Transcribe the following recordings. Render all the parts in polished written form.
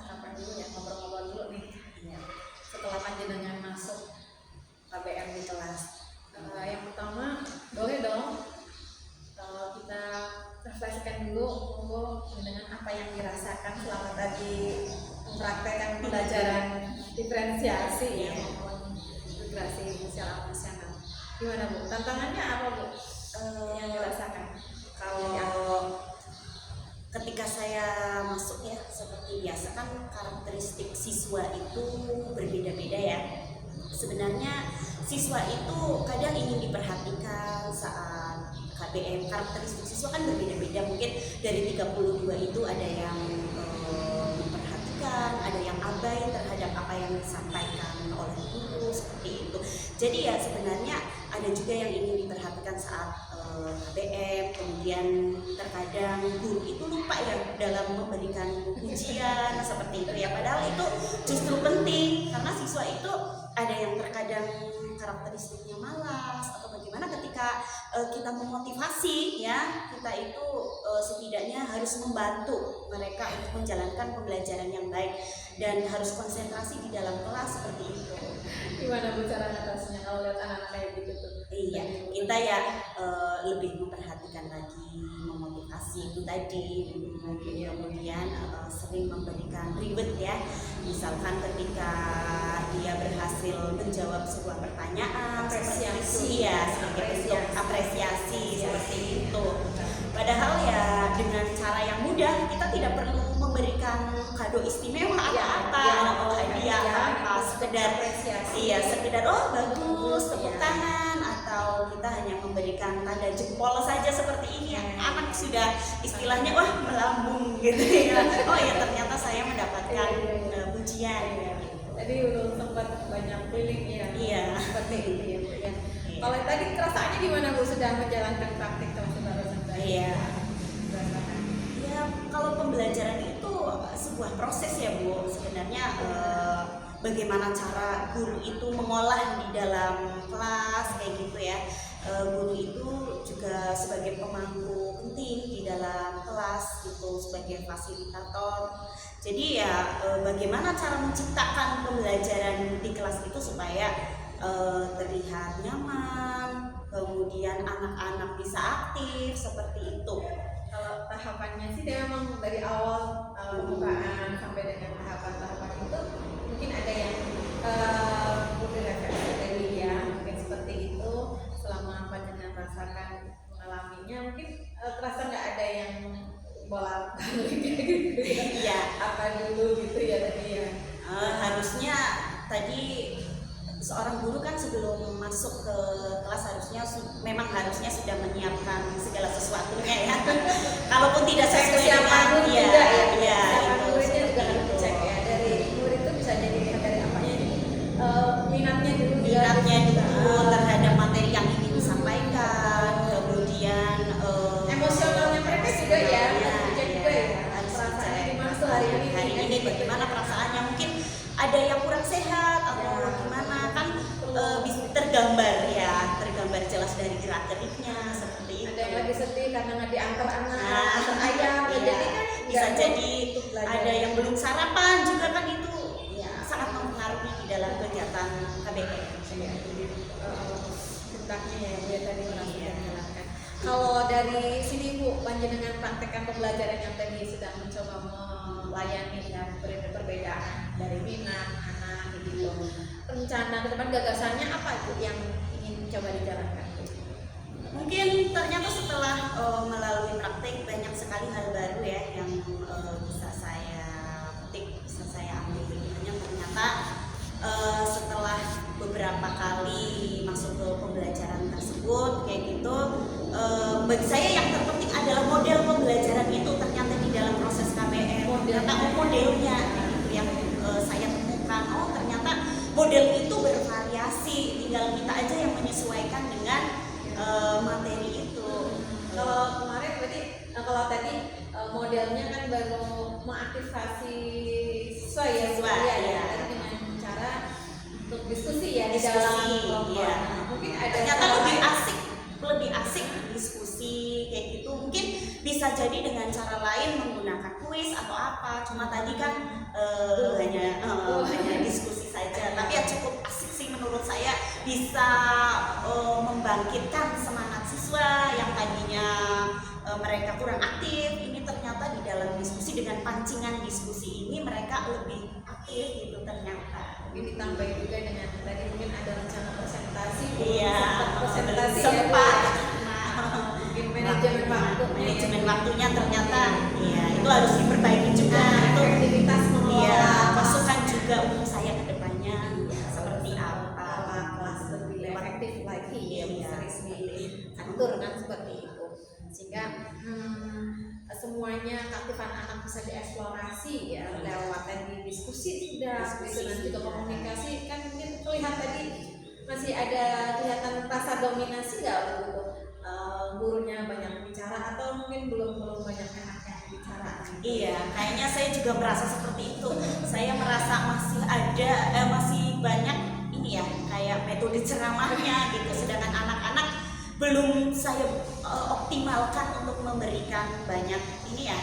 kapan dulu ya, ngobrol-ngobrol dulu nih. Ya. Setelah panjenengan masuk KBM di kelas, yang pertama boleh dong kita refleksikan dulu monggo dengan apa yang dirasakan selama tadi mempraktekkan pembelajaran diferensiasi ya maupun integrasi secara emosional. Gimana Bu? Tantangannya apa Bu yang dirasakan? Kalau ketika saya masuk ya seperti biasa kan karakteristik siswa itu berbeda-beda ya. Sebenarnya siswa itu kadang ingin diperhatikan saat KBM. Karakteristik siswa kan berbeda-beda, mungkin dari 32 itu ada yang memperhatikan, ada yang abai terhadap apa yang disampaikan oleh guru seperti itu. Jadi ya sebenarnya ada juga yang ingin diperhatikan saat KBM, kemudian terkadang guru itu lupa ya dalam memberikan ujian seperti itu ya, padahal itu justru penting karena siswa itu ada yang terkadang karakteristiknya malas atau bagaimana. Ketika kita memotivasi ya, kita itu setidaknya harus membantu mereka untuk menjalankan pembelajaran yang baik dan harus konsentrasi di dalam kelas seperti itu. Gimana Bu cara atasnya kalau lihat anak-anak kayak gitu tuh? Iya, kita ya lebih memperhatikan lagi, memotivasi itu tadi, kemudian sering memberikan reward ya. Misalkan ketika dia berhasil menjawab sebuah pertanyaan, apresiasi ya sebagai bentuk apresiasi seperti itu. Padahal ya dengan cara yang mudah, kita tidak perlu memberikan kado istimewa apa-apa, hadiah apa, sekedar iya sekedar oh bagus, tepuk tangan, atau kita hanya memberikan tanda jempol saja seperti ini ya. Anak sudah istilahnya wah melambung gitu ya. Oh ya ternyata saya mendapatkan pujian ya. Tadi udah sempat banyak keliling ya. Iya. Seperti itu ya Bu ya. Kalau tadi kerasaannya gimana Bu sudah menjalankan praktik kelas barusan tadi? Iya. Ya kalau pembelajaran itu sebuah proses ya Bu. Sebenarnya bagaimana cara guru itu mengolah di dalam kelas kayak gitu ya. Guru itu juga sebagai pemangku penting di dalam kelas gitu, sebagai fasilitator. Jadi ya bagaimana cara menciptakan pembelajaran di kelas itu supaya terlihat nyaman, kemudian anak-anak bisa aktif seperti itu. Kalau tahapannya sih dia memang dari awal pembukaan sampai dengan tahapan-tahapan itu mungkin ada yang butuh refleksi dari dia, mungkin seperti itu. Selama panjenengan rasakan mengalaminya, mungkin terasa nggak ada yang bolak-balik gitu ya. Apa dulu gitu ya tadi ya. Harusnya tadi seorang guru kan sebelum masuk ke kelas memang harusnya sudah menyiapkan segala sesuatunya ya. Kalaupun tidak sesuai dengan muridnya juga harus dicek ya. Dari murid itu bisa jadi dari apanya minatnya dulu terhadap materi yang ingin disampaikan, kemudian emosionalnya mereka juga ya. Perasaannya gimana tuh hari ini bagaimana perasaannya, mungkin ada yang kurang sehat atau gimana kan tergambar jelas dari gerak-geriknya seperti itu. Ada yang lagi sedih karena nggak diantar anak atau ayam, jadi kan bisa jadi ada yang belum sarapan juga kan, itu ya sangat mempengaruhi di dalam kegiatan KBM. Bentaknya ya Bu tadi menjelaskan. Kalau dari sini Bu, panjenengan praktekkan pembelajaran yang tadi sedang mencoba melayani dan perbedaan dari minat anak gitu. Rencana ke depan gagasannya apa itu yang ingin coba dijalankan? Mungkin ternyata setelah melalui praktek banyak sekali hal baru ya yang bisa saya petik, bisa saya ambil bagiannya. Ternyata setelah beberapa kali masuk ke pembelajaran tersebut kayak gitu, bagi saya yang terpenting adalah model pembelajaran itu ternyata di dalam proses KBM. Ternyata modelnya itu yang saya temukan. Oh ternyata model itu bervariasi, tinggal kita aja yang menyesuaikan dengan materi itu. Kalau kemarin berarti kalau tadi modelnya kan baru mengaktifasi siswa ya, tadi dengan cara untuk diskusi ya di dalam kelompok. Mungkin ada ternyata lebih asik diskusi kayak gitu. Mungkin bisa bisa jadi dengan cara lain menggunakan kuis atau apa. Cuma tadi kan hanya diskusi saja, tapi ya cukup asik sih menurut saya, bisa membangkitkan semangat siswa yang tadinya mereka kurang aktif. Ini ternyata di dalam diskusi, dengan pancingan diskusi ini mereka lebih aktif gitu ternyata. Mungkin ditambah juga dengan tadi mungkin ada rencana presentasi. Iya, presentasi sempat. Mungkin manajemen waktunya ternyata ya itu harus diperbaiki juga. Itu aktivitas mengelola masukan juga untuk saya ke depannya seperti apa kelas lebih efektif lagi, sering diatur kan seperti itu, sehingga semuanya keaktifan anak bisa dieksplorasi ya lewat tadi diskusi sudah gitu, dan juga komunikasi kan mungkin terlihat tadi masih ada kelihatan rasa dominasi nggak gitu, gurunya banyak bicara atau mungkin belum banyak anak yang bicara. Iya, kayaknya saya juga merasa seperti itu. Saya merasa masih ada masih banyak ini ya kayak metode ceramahnya gitu, sedangkan anak-anak belum saya optimalkan untuk memberikan banyak ini ya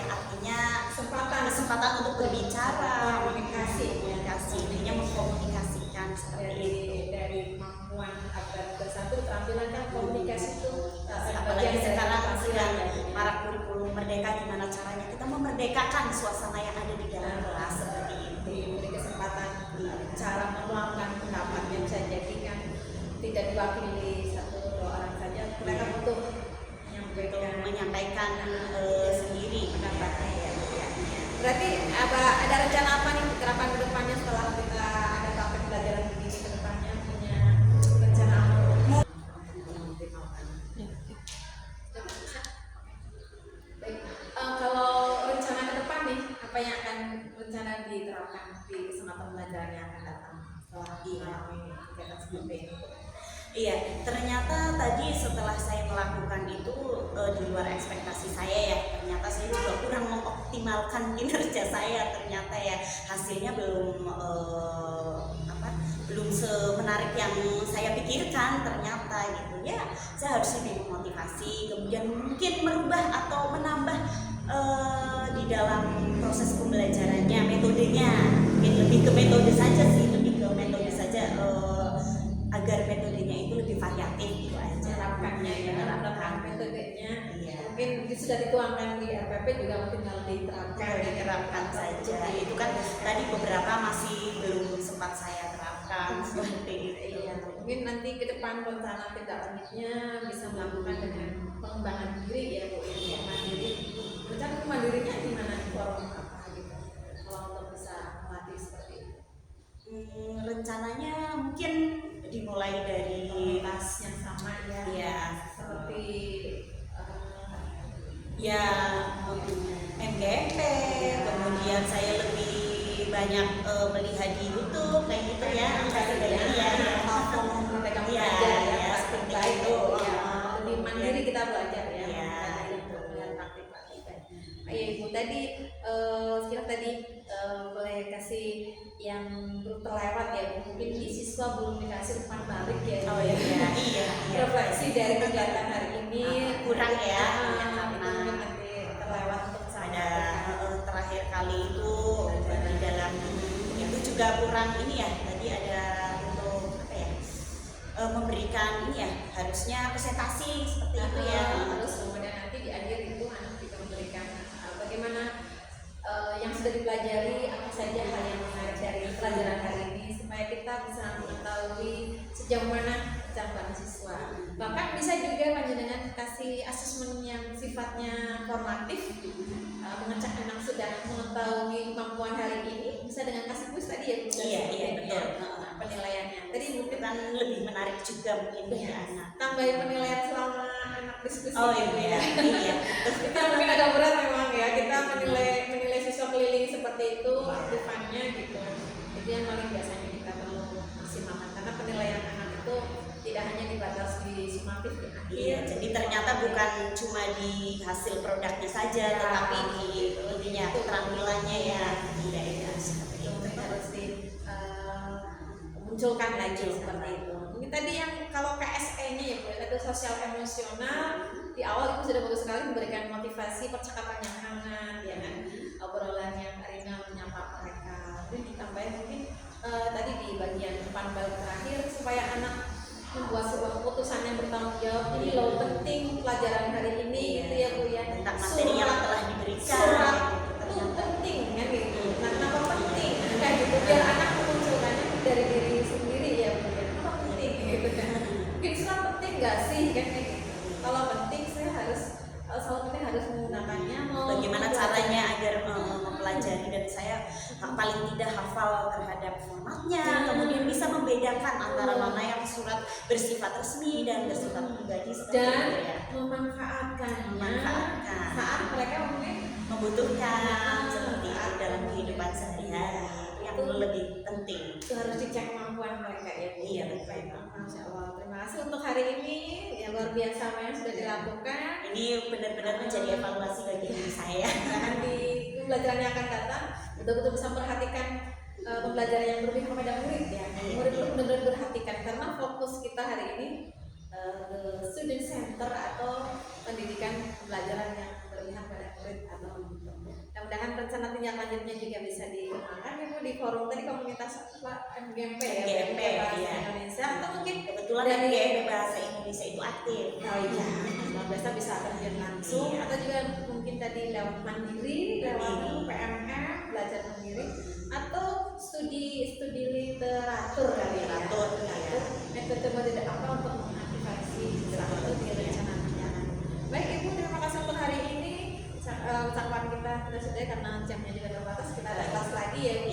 artinya kesempatan untuk berbicara, komunikasi intinya mengkomunikasikan seperti dari kemampuan abad ke-1 keterampilan kan komunikasi itu apalagi sekarang sedang marak kurikulum merdeka, gimana caranya kita memerdekakan suasana yang ada di dalam kelas seperti itu, diberi kesempatan cara meluangkan pendapatnya, bisa jadi kan tidak diwakili satu dua orang saja, mereka butuh menyampaikan sendiri pendapatnya ya. Berarti ada rencana apa nih terapan ke depannya setelah kita ada praktek pelajaran begini ke depannya, punya rencana apa? Baik, kalau rencana ke depan nih, apa yang akan rencana diterapkan di kesempatan pembelajaran yang akan datang setelah mengalami kegiatan seperti ini? Iya, ternyata tadi setelah saya melakukan itu di luar ekspektasi saya ya. Ternyata saya juga kurang mengoptimalkan kinerja saya. Ternyata ya hasilnya belum semenarik yang saya pikirkan ternyata gitu ya. Saya harus lebih memotivasi, kemudian mungkin merubah atau menambah di dalam proses pembelajarannya, metodenya. Mungkin lebih ke metode saja sih, agar metodenya itu lebih variatif gitu aja. Terapkannya ya, terapkan metodenya. Iya. Mungkin sudah dituangkan di RPP juga mungkin kalau diterapkan saja. Itu kan tadi beberapa masih belum sempat saya terapkan seperti itu. Iya, mungkin nanti ke depan rencana tindak lanjutnya bisa melakukan dengan pengembangan diri ya Bu, yang mandiri. Rencana mandirinya di mana, di forum apa gitu, kalau untuk bisa melatih seperti itu? Rencananya mungkin dimulai dari kelas yang sama ya, seperti MGMP, kemudian saya lebih banyak melihat di YouTube kayak gitu ya, seperti itu, lebih mandiri kita belajar ya. Ibu tadi kira boleh kasih yang belum terlewat ya, mungkin di siswa belum dikasih umpan balik ya. Refleksi dari kegiatan hari ini kurang ya, karena nanti terlewat untuk ada terakhir kali itu di dalam itu juga kurang ini ya. Tadi ada untuk memberikan ini ya, harusnya presentasi seperti itu ya. Terus kemudian nanti di akhir itu anak juga memberikan bagaimana yang sudah dipelajari, apa saja hal yang menarik dari pelajaran hari ini, supaya kita bisa mengetahui sejauh mana kecakapan siswa. Bahkan bisa juga panjenengan kasih asesmen yang sifatnya formatif, mengecek anak sudah mengetahui kemampuan hari ini, bisa dengan kasih kuis tadi ya Bu. Iya betul. Penilaiannya tadi mungkin kan lebih menarik juga mungkin ya anak. Tambahin penilaian selama anak diskusi. Iya. Kita mungkin agak berat memang ya, kita menilai siswa keliling seperti itu, aktifannya gitu. Itu yang paling biasanya kita perlu maksimalkan, karena penilaian anak itu tidak hanya dibatasi di sumatif di akhir. Iya, jadi ternyata bukan cuma di hasil produknya saja, tetapi di intinya keterampilannya ya. Seperti itu harus munculkan lagi seperti itu. Ini tadi yang kalau KSE-nya ya Bu, itu sosial emosional, di awal Ibu sudah bagus sekali memberikan motivasi, percakapan yang hangat, ya kan, obrolan yang ringan menyapa mereka. Mungkin ditambahin mungkin tadi di bagian panel terakhir supaya anak membuat sebuah keputusan yang bertanggung jawab. Jadi loh penting pelajaran hari ini gitu ya Bu ya. Tentang materi yang telah diberikan. Surat itu penting kan gitu. Nah, kenapa penting? Kayak gitu biar anak memunculkannya dari diri sendiri ya Bu ya. Kenapa penting gitu kan? Mungkin surat penting nggak sih kan kayak gitu. Kalau penting saya harus selalu penting harus menggunakannya. Bagaimana caranya agar mempelajari dan saya paling tidak hafal terhadap formatnya, kemudian bisa membedakan antara mana yang surat bersifat resmi dan bersifat pribadi seperti dan itu ya. memanfaatkannya saat mereka mungkin membutuhkan seperti itu dalam kehidupan sehari-hari yang lebih penting. itu harus dicek kemampuan mereka ya Bu. Iya, betul. Baik, Masya Allah. Terima kasih untuk hari ini yang luar biasa apa yang sudah dilakukan. Ini benar-benar menjadi evaluasi bagi diri saya. Dan di pembelajaran yang akan datang betul-betul bisa memperhatikan pembelajaran yang berpihak kepada murid ya. Murid benar-benar perhatikan karena fokus kita hari ini student center atau pendidikan pembelajaran yang berpihak pada murid atau mudah-mudahan rencana tindak lanjutnya juga bisa dikembangkan ya Bu di forum tadi komunitas MGMP ya, MGMP, Bahasa ya. Indonesia atau mungkin Kebetulan dari MGMP Bahasa Indonesia itu aktif. oh iya, biasa bisa terjun langsung Iya. atau juga mungkin tadi lewat mandiri, lewat PMM belajar mandiri atau studi literatur kali ya. Literatur, ya. Metode apa untuk mengaktifasi sesuatu di rencana perjalanan. Baik Ibu, terima kasih untuk hari ini. Ucapan kita sudah karena jamnya juga terbatas, kita ada kelas lagi ya Bu.